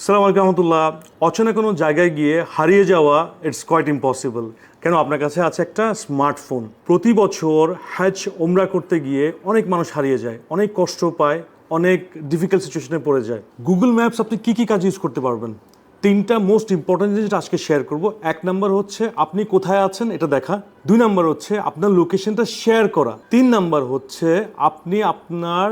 সালাম আলাইকুম রহমতুল্লাহ। অচেনা কোনো জায়গায় গিয়ে হারিয়ে যাওয়া ইটস কোয়াইট ইম্পসিবল। কেন? আপনার কাছে আছে একটা স্মার্টফোন। প্রতি বছর হজ ওমরা করতে গিয়ে অনেক মানুষ হারিয়ে যায়, অনেক কষ্ট পায়, অনেক ডিফিকাল্ট সিচুয়েশনে পড়ে যায়। গুগল ম্যাপস আপনি কী কী কাজ ইউজ করতে পারবেন? তিনটা মোস্ট ইম্পর্টেন্ট জিনিস আজকে শেয়ার করব। এক নাম্বার হচ্ছে আপনি কোথায় আছেন এটা দেখা। দুই নাম্বার হচ্ছে আপনার লোকেশনটা শেয়ার করা। তিন নাম্বার হচ্ছে আপনি আপনার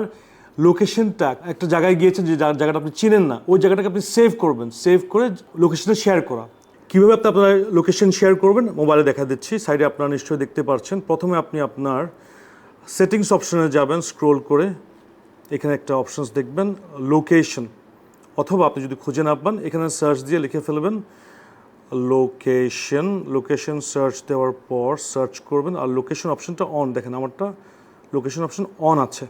লোকেশনটা একটা জায়গায় গিয়েছেন যে জায়গাটা আপনি চিনেন না, ওই জায়গাটাকে আপনি সেভ করবেন, সেভ করে লোকেশনটা শেয়ার করা। কীভাবে আপনি আপনার লোকেশন শেয়ার করবেন মোবাইলে দেখা দিচ্ছি, সাইডে আপনারা নিশ্চয়ই দেখতে পাচ্ছেন। প্রথমে আপনি আপনার সেটিংস অপশনে যাবেন, স্ক্রোল করে এখানে একটা অপশনস দেখবেন লোকেশন, অথবা আপনি যদি খুঁজে না পান এখানে সার্চ দিয়ে লিখে ফেলবেন লোকেশন সার্চ দেওয়ার পর সার্চ করবেন আর লোকেশন অপশনটা অন। দেখেন আমারটা লোকেশন অপশন অন আছে,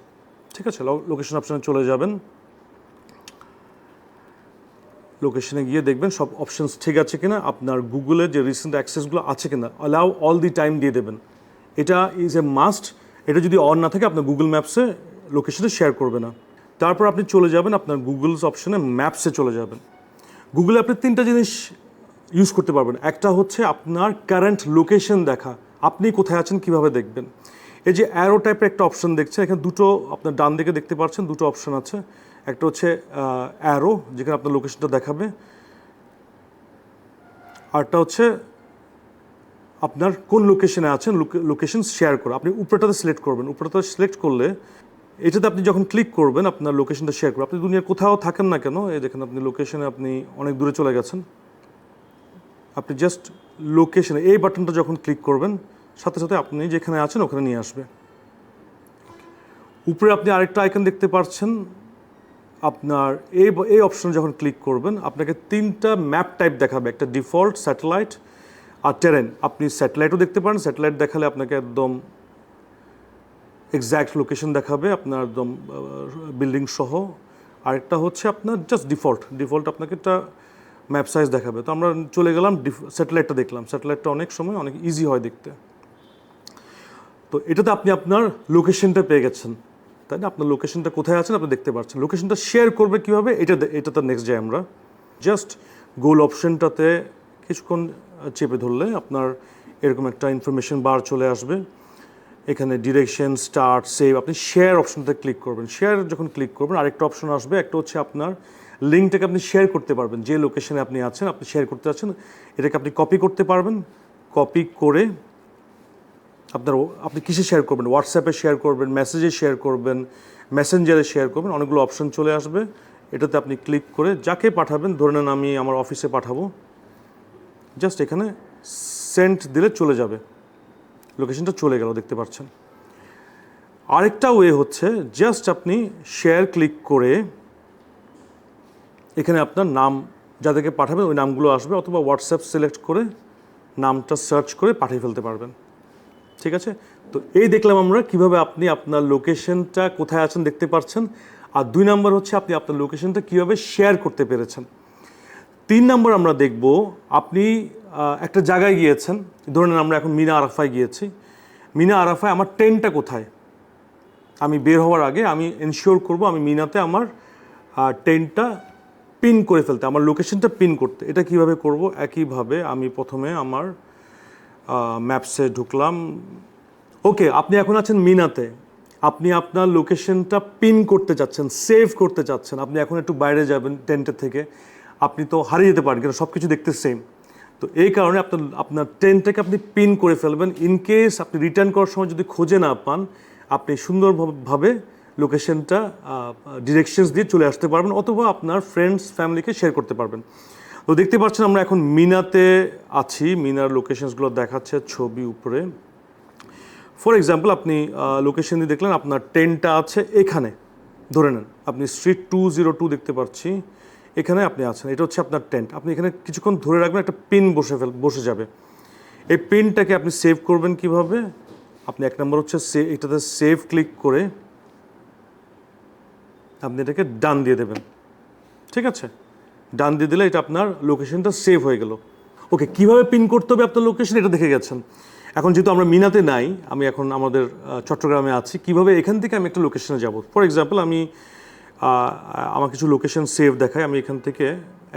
ঠিক আছে। লোকেশন অপশনে চলে যাবেন, লোকেশনে গিয়ে দেখবেন সব অপশনস ঠিক আছে কিনা, আপনার গুগলের যে রিসেন্ট অ্যাক্সেসগুলো আছে কিনা, অ্যালাউ অল দি টাইম দিয়ে দেবেন। এটা ইজ এ মাস্ট। এটা যদি অন না থাকে আপনার গুগল ম্যাপসে লোকেশনে শেয়ার করবে না। তারপর আপনি চলে যাবেন আপনার গুগলস অপশনে, ম্যাপসে চলে যাবেন। গুগলে আপনি তিনটা জিনিস ইউজ করতে পারবেন। একটা হচ্ছে আপনার কারেন্ট লোকেশন দেখা, আপনি কোথায় আছেন কিভাবে দেখবেন। এই যে অ্যারো টাইপের একটা অপশন দেখছেন, এখানে দুটো আপনার ডান দিকে দেখতে পাচ্ছেন, দুটো অপশন আছে। একটা হচ্ছে অ্যারো, যেখানে আপনার লোকেশনটা দেখাবে, আরটা হচ্ছে আপনার কোন লোকেশনে আছেন লোকেশন শেয়ার করা। আপনি উপরেটাতে সিলেক্ট করবেন, উপরেটাতে সিলেক্ট করলে এটাতে আপনি যখন ক্লিক করবেন আপনার লোকেশনটা শেয়ার করবেন। আপনি দুনিয়ার কোথাও থাকেন না কেন, এই দেখেন আপনি লোকেশনে আপনি অনেক দূরে চলে গেছেন, আপনি জাস্ট লোকেশনে এই বাটনটা যখন ক্লিক করবেন সাথে সাথে আপনি যেখানে আছেন ওখানে নিয়ে আসবে। উপরে আপনি আরেকটা আইকন দেখতে পাচ্ছেন, আপনার এই অপশনে যখন ক্লিক করবেন আপনাকে তিনটা ম্যাপ টাইপ দেখাবে, একটা ডিফল্ট, স্যাটেলাইট আর টেরেন। আপনি স্যাটেলাইটও দেখতে পারেন, স্যাটেলাইট দেখালে আপনাকে একদম এক্স্যাক্ট লোকেশন দেখাবে আপনার একদম বিল্ডিং সহ। আরেকটা হচ্ছে আপনার জাস্ট ডিফল্ট আপনাকে একটা ম্যাপ সাইজ দেখাবে। তো আমরা চলে গেলাম স্যাটেলাইটটা দেখলাম, স্যাটেলাইটটা অনেক সময় অনেক ইজি হয় দেখতে। তো এটাতে আপনি আপনার লোকেশনটা পেয়ে গেছেন, তাই না? আপনার লোকেশনটা কোথায় আছেন আপনি দেখতে পাচ্ছেন। লোকেশনটা শেয়ার করবে কীভাবে, এটাতে নেক্সট যাই আমরা। জাস্ট গোল অপশনটাতে কিছুক্ষণ চেপে ধরলে আপনার এরকম একটা ইনফরমেশন বার চলে আসবে। এখানে ডিরেকশন, স্টার্ট, সেভ, আপনি শেয়ার অপশনটাতে ক্লিক করবেন। শেয়ার যখন ক্লিক করবেন আরেকটা অপশন আসবে, একটা হচ্ছে আপনার লিঙ্কটাকে আপনি শেয়ার করতে পারবেন। যে লোকেশনে আপনি আছেন, আপনি শেয়ার করতে আছেন, এটাকে আপনি কপি করতে পারবেন। কপি করে আপনি কিসে শেয়ার করবেন, হোয়াটসঅ্যাপে শেয়ার করবেন, মেসেজে শেয়ার করবেন, মেসেঞ্জারে শেয়ার করবেন, অনেকগুলো অপশন চলে আসবে। এটাতে আপনি ক্লিক করে যাকে পাঠাবেন, ধরে নেন আমি আমার অফিসে পাঠাবো, জাস্ট এখানে সেন্ড দিলে চলে যাবে, লোকেশনটা চলে গেল, দেখতে পাচ্ছেন। আরেকটা ওয়ে হচ্ছে জাস্ট আপনি শেয়ার ক্লিক করে এখানে আপনার নাম যাদেরকে পাঠাবেন ওই নামগুলো আসবে, অথবা হোয়াটসঅ্যাপ সিলেক্ট করে নামটা সার্চ করে পাঠিয়ে ফেলতে পারবেন, ঠিক আছে। তো এই দেখলাম আমরা কিভাবে আপনি আপনার লোকেশনটা কোথায় আছেন দেখতে পাচ্ছেন। আর দুই নাম্বার হচ্ছে আপনি আপনার লোকেশনটা কীভাবে শেয়ার করতে পেরেছেন। তিন নাম্বার আমরা দেখব, আপনি একটা জায়গায় গিয়েছেন, ধরে নেন আমরা এখন মিনা আরাফায় গিয়েছি। মিনা আরাফায় আমার ট্রেনটা কোথায়, আমি বের হওয়ার আগে আমি এনশিওর করব আমি মিনাতে আমার ট্রেনটা পিন করে ফেলতে, আমার লোকেশনটা পিন করতে। এটা কিভাবে করব? একইভাবে আমি প্রথমে আমার ম্যাপসে ঢুকলাম। ওকে, আপনি এখন আছেন মিনাতে, আপনি আপনার লোকেশনটা পিন করতে চাচ্ছেন, সেভ করতে চাচ্ছেন। আপনি এখন একটু বাইরে যাবেন টেন্টের থেকে, আপনি তো হারিয়ে যেতে পারেন, কিন্তু সব কিছু দেখতে সেম। তো এই কারণে আপনার ট্রেনটাকে আপনি পিন করে ফেলবেন। ইনকেস আপনি রিটার্ন করার সময় যদি খুঁজে না পান, আপনি সুন্দরভাবে লোকেশনটা ডিরেকশনস দিয়ে চলে আসতে পারবেন, অথবা আপনার ফ্রেন্ডস ফ্যামিলিকে শেয়ার করতে পারবেন। তো দেখতে পাচ্ছেন আমরা এখন মিনাতে আছি, মিনার লোকেশনসগুলো দেখাচ্ছে ছবি উপরে। ফর এক্সাম্পল আপনি লোকেশন দিয়ে দেখলেন আপনার ট্রেনটা আছে এখানে, ধরে নেন আপনি স্ট্রিট 202 দেখতে পাচ্ছি, এখানে আপনি আছেন, এটা হচ্ছে আপনার টেন্ট। আপনি এখানে কিছুক্ষণ ধরে রাখবেন, একটা পিন বসে যাবে। এই পিনটাকে আপনি সেভ করবেন কিভাবে? আপনি এক নম্বর হচ্ছে এটাতে সেভ ক্লিক করে আপনি এটাকে ডান দিয়ে দেবেন, ঠিক আছে। ডান দিয়ে দিলে এটা আপনার লোকেশনটা সেভ হয়ে গেল। ওকে, কীভাবে পিন করতে হবে আপনার লোকেশন এটা দেখে গেছেন। এখন যেহেতু আমরা মিনাতে নাই, আমি এখন আমাদের চট্টগ্রামে আছি, কিভাবে এখান থেকে আমি একটা লোকেশনে যাব। ফর এক্সাম্পল আমি আমার কিছু লোকেশন সেভ দেখাই, আমি এখান থেকে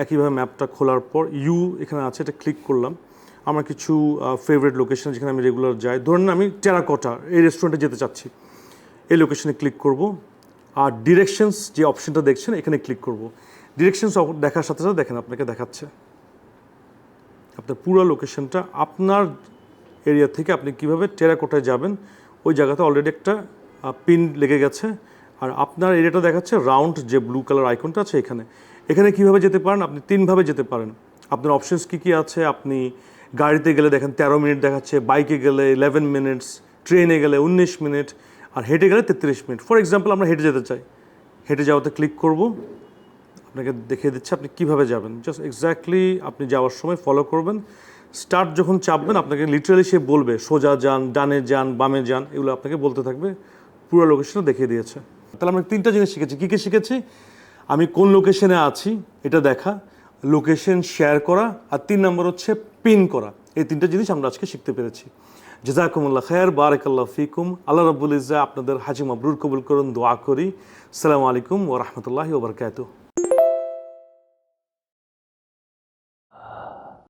একইভাবে ম্যাপটা খোলার পর ইউ এখানে আছে, এটা ক্লিক করলাম। আমার কিছু ফেভারিট লোকেশন যেখানে আমি রেগুলার যাই, ধরুন আমি টেরাকোটা এই রেস্টুরেন্টে যেতে চাচ্ছি, এই লোকেশনে ক্লিক করব। আর ডিরেকশনস যে অপশনটা দেখছেন এখানে ক্লিক করব। ডিরেকশনস দেখার সাথে সাথে দেখেন আপনাকে দেখাচ্ছে আপনার পুরো লোকেশনটা, আপনার এরিয়া থেকে আপনি কিভাবে টেরাকোটায় যাবেন ওই জায়গাতে অলরেডি একটা পিন লেগে গেছে। আর আপনার এরিয়াটা দেখাচ্ছে রাউন্ড যে ব্লু কালার আইকনটা আছে এখানে। এখানে কিভাবে যেতে পারেন, আপনি 3ভাবে যেতে পারেন। আপনার অপশনস কী আছে, আপনি গাড়িতে গেলে দেখেন 13 মিনিট দেখাচ্ছে, বাইকে গেলে 11 মিনিটস, ট্রেনে গেলে 19 মিনিট, আর হেঁটে গেলে 33 মিনিট। ফর এক্সাম্পল আমরা হেঁটে যেতে চাই, হেঁটে যাওয়াতে ক্লিক করব। আপনাকে দেখিয়ে দিচ্ছে আপনি কিভাবে যাবেন, জাস্ট এক্স্যাক্টলি আপনি যাওয়ার সময় ফলো করবেন। স্টার্ট যখন চাপবেন আপনাকে লিটারালি সে বলবে সোজা যান, ডানে যান, বামে যান, এগুলো আপনাকে বলতে থাকবে। পুরো লোকেশনটা দেখিয়ে দিয়েছে। তাহলে আমরা 3টা জিনিস শিখেছি। কী কী শিখেছি? আমি কোন লোকেশনে আছি এটা দেখা, লোকেশন শেয়ার করা, আর 3 নম্বর হচ্ছে পিন করা। এই 3টা জিনিস আমরা আজকে শিখতে পেরেছি। জাযাকুমুল্লাহ খায়র, বারাকাল্লাহু ফিকুম। আল্লাহ রাব্বুল ইজ্জা আপনাদের হাজি মাবরুর কবুল করুন, দোয়া করি। আসসালামু আলাইকুম ওয়া রাহমাতুল্লাহি ওয়া বারাকাতুহু।